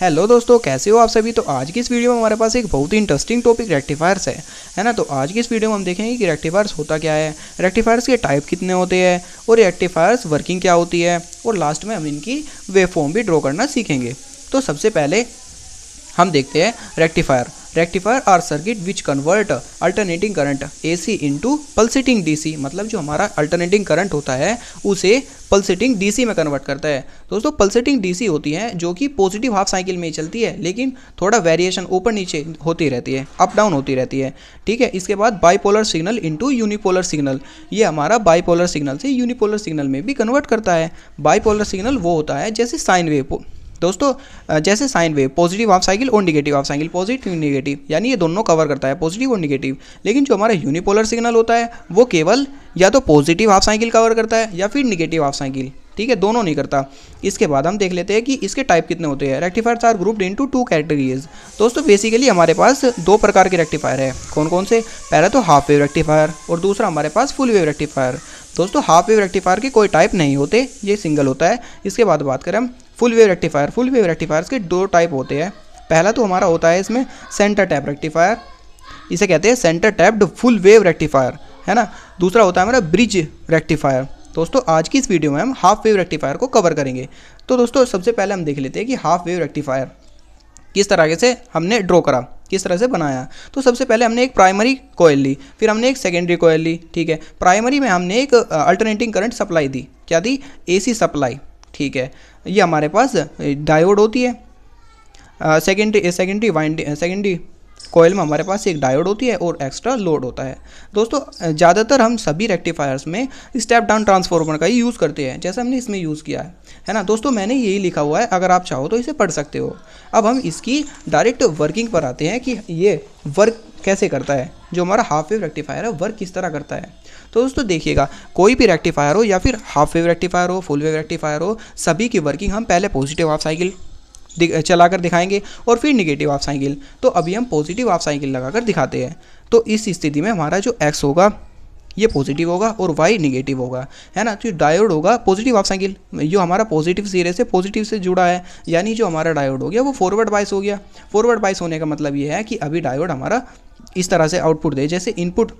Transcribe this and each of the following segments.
Hello दोस्तों, कैसे हो आप सभी। तो आज की इस वीडियो में हमारे पास एक बहुत ही इंटरेस्टिंग टॉपिक रेक्टिफायर्स है ना। तो आज की इस वीडियो में हम देखेंगे कि रेक्टिफायर्स होता क्या है, रेक्टिफायर्स के टाइप कितने होते हैं और रेक्टिफायर्स वर्किंग क्या होती है, और लास्ट में हम इनकी वेवफॉर्म भी ड्रॉ करना सीखेंगे। तो सबसे पहले हम देखते हैं rectifier R circuit which convert alternating current AC into pulsating DC। मतलब जो हमारा अल्टरनेटिंग करंट होता है उसे पल्सेटिंग DC में कन्वर्ट करता है। दोस्तों पल्सेटिंग DC होती है जो कि पॉजिटिव हाफ साइकिल में ही चलती है, लेकिन थोड़ा वेरिएशन ऊपर नीचे होती रहती है, अप डाउन होती रहती है। ठीक है, इसके बाद bipolar signal into unipolar signal. ये हमारा बाईपोलर सिग्नल से यूनिपोलर सिग्नल में भी कन्वर्ट करता है। बाईपोलर सिग्नल वो होता है जैसे साइन वेव। दोस्तों जैसे sine wave, positive half cycle और negative half cycle, positive negative, यानी ये दोनों कवर करता है, पॉजिटिव और निगेटिव। लेकिन जो हमारा यूनिपोलर सिग्नल होता है वो केवल या तो पॉजिटिव हाफ साइकिल कवर करता है या फिर निगेटिव हाफ साइकिल। ठीक है, दोनों नहीं करता। इसके बाद हम देख लेते हैं कि इसके टाइप कितने होते हैं। Rectifiers are grouped into 2 categories. दोस्तों बेसिकली हमारे पास 2 प्रकार के रेक्टिफायर है। कौन कौन से? पहला तो हाफ वेव रेक्टिफायर और दूसरा हमारे पास फुल वेव रेक्टिफायर। दोस्तों हाफ वेव रेक्टिफायर के कोई टाइप नहीं होते, ये सिंगल होता है। इसके बाद बात करें हम full wave rectifier. Full wave rectifiers के 2 टाइप होते हैं। पहला तो हमारा होता है इसमें सेंटर टैप रेक्टिफायर, इसे कहते हैं centre tapped full wave rectifier, है ना। दूसरा होता है हमारा ब्रिज रेक्टिफायर। दोस्तों आज की इस वीडियो में हम हाफ वेव रेक्टिफायर को कवर करेंगे। तो दोस्तों सबसे पहले हम देख लेते हैं कि हाफ वेव रेक्टिफायर किस तरह से हमने ड्रॉ करा, किस तरह से बनाया। तो सबसे पहले हमने एक प्राइमरी कॉइल ली, फिर हमने एक सेकेंडरी कॉइल ली। ठीक है, प्राइमरी में हमने एक अल्टरनेटिंग करंट सप्लाई दी। क्या दी? AC supply. ठीक है, ये हमारे पास डायोड होती है। सेकेंडरी कॉइल में हमारे पास एक डायोड होती है और एक्स्ट्रा लोड होता है। दोस्तों ज़्यादातर हम सभी रेक्टिफायर्स में स्टेप डाउन ट्रांसफार्मर का ही यूज़ करते हैं, जैसा हमने इसमें यूज़ किया है ना। दोस्तों मैंने यही लिखा हुआ है, अगर आप चाहो तो इसे पढ़ सकते हो। अब हम इसकी डायरेक्ट वर्किंग पर आते हैं कि ये वर्क कैसे करता है। जो हमारा हाफ वेव रेक्टिफायर है वर्क किस तरह करता है। तो दोस्तों देखिएगा, कोई भी रेक्टिफायर हो या फिर हाफ वेव रेक्टिफायर हो, फुल वेव रेक्टिफायर हो, सभी की वर्किंग हम पहले पॉजिटिव हाफ साइकिल चलाकर दिखाएंगे और फिर निगेटिव हाफ साइकिल। तो अभी हम पॉजिटिव हाफ साइकिल लगाकर दिखाते हैं। तो इस स्थिति में हमारा जो X होगा ये पॉजिटिव होगा और Y निगेटिव होगा, है ना। जो डायोड होगा पॉजिटिव हाफ साइकिल, जो हमारा पॉजिटिव सिरे से पॉजिटिव से जुड़ा है, यानी जो हमारा डायोड हो गया वो फॉरवर्ड बाइस हो गया। फॉरवर्ड बाइस होने का मतलब ये है कि अभी डायोड हमारा इस तरह से आउटपुट दे, जैसे इनपुट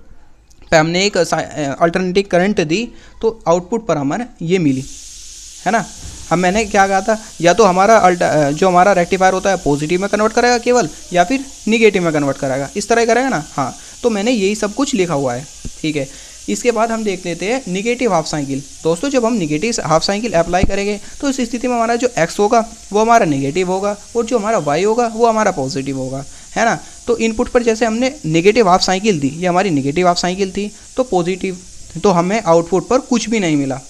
पे हमने एक अल्टरनेटिव करंट दी तो आउटपुट पर हमारा ये मिली, है ना। हम मैंने क्या कहा था, या तो हमारा जो हमारा रेक्टिफायर होता है पॉजिटिव में कन्वर्ट करेगा केवल, या फिर निगेटिव में कन्वर्ट करेगा, इस तरह करेगा ना। हाँ, तो मैंने यही सब कुछ लिखा हुआ है। ठीक है, इसके बाद हम देख लेते हैं निगेटिव हाफ साइकिल। दोस्तों जब हम निगेटिव हाफ साइकिल अप्लाई करेंगे तो इस स्थिति में हमारा जो X होगा वो हमारा निगेटिव होगा और जो हमारा Y होगा वो हमारा पॉजिटिव होगा, है ना। तो इनपुट पर जैसे हमने निगेटिव हाफ साइकिल दी, ये हमारी निगेटिव हाफ साइकिल थी तो पॉजिटिव, तो हमें आउटपुट पर कुछ भी नहीं मिला।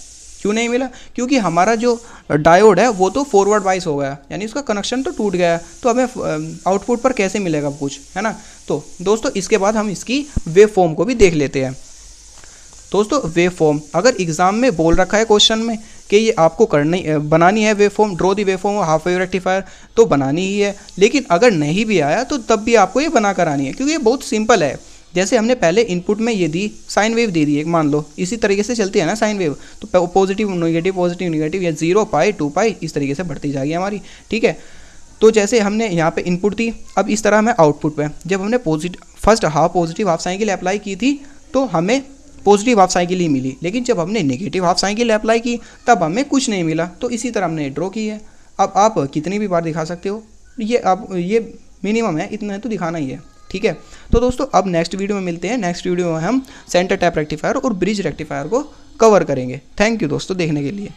क्यों नहीं मिला? क्योंकि हमारा जो डायोड है वो तो फॉरवर्ड बाइस हो गया, यानी उसका कनेक्शन तो टूट गया, तो हमें आउटपुट पर कैसे मिलेगा कुछ, है ना। तो दोस्तों इसके बाद हम इसकी वेव फॉर्म को भी देख लेते हैं। दोस्तों वेव फॉर्म, अगर एग्जाम में बोल रखा है क्वेश्चन में कि ये आपको बनानी है wave form, draw the wave form half wave rectifier, तो बनानी ही है। लेकिन अगर नहीं भी आया तो तब भी आपको ये बना कर आनी है, क्योंकि ये बहुत सिंपल है। जैसे हमने पहले इनपुट में ये दी, साइन वेव दे दी एक, मान लो इसी तरीके से चलती है ना साइन वेव, तो पॉजिटिव निगेटिव या 0 पाई 2 पाई इस तरीके से बढ़ती जाएगी हमारी। ठीक है, तो जैसे हमने यहाँ पे इनपुट दी, अब इस तरह हमें आउटपुट पे, जब हमने first positive half cycle apply की थी तो हमें पॉजिटिव हाफ साइकिल ही मिली, लेकिन जब हमने नेगेटिव हाफ साइकिल अप्लाई की तब हमें कुछ नहीं मिला। तो इसी तरह हमने ड्रॉ की है। अब आप कितनी भी बार दिखा सकते हो, ये मिनिमम है, इतना है तो दिखाना ही है। ठीक है, तो दोस्तों अब नेक्स्ट वीडियो में मिलते हैं। नेक्स्ट वीडियो में हम सेंटर टैप रेक्टिफायर और ब्रिज रेक्टिफायर को कवर करेंगे। थैंक यू दोस्तों देखने के लिए।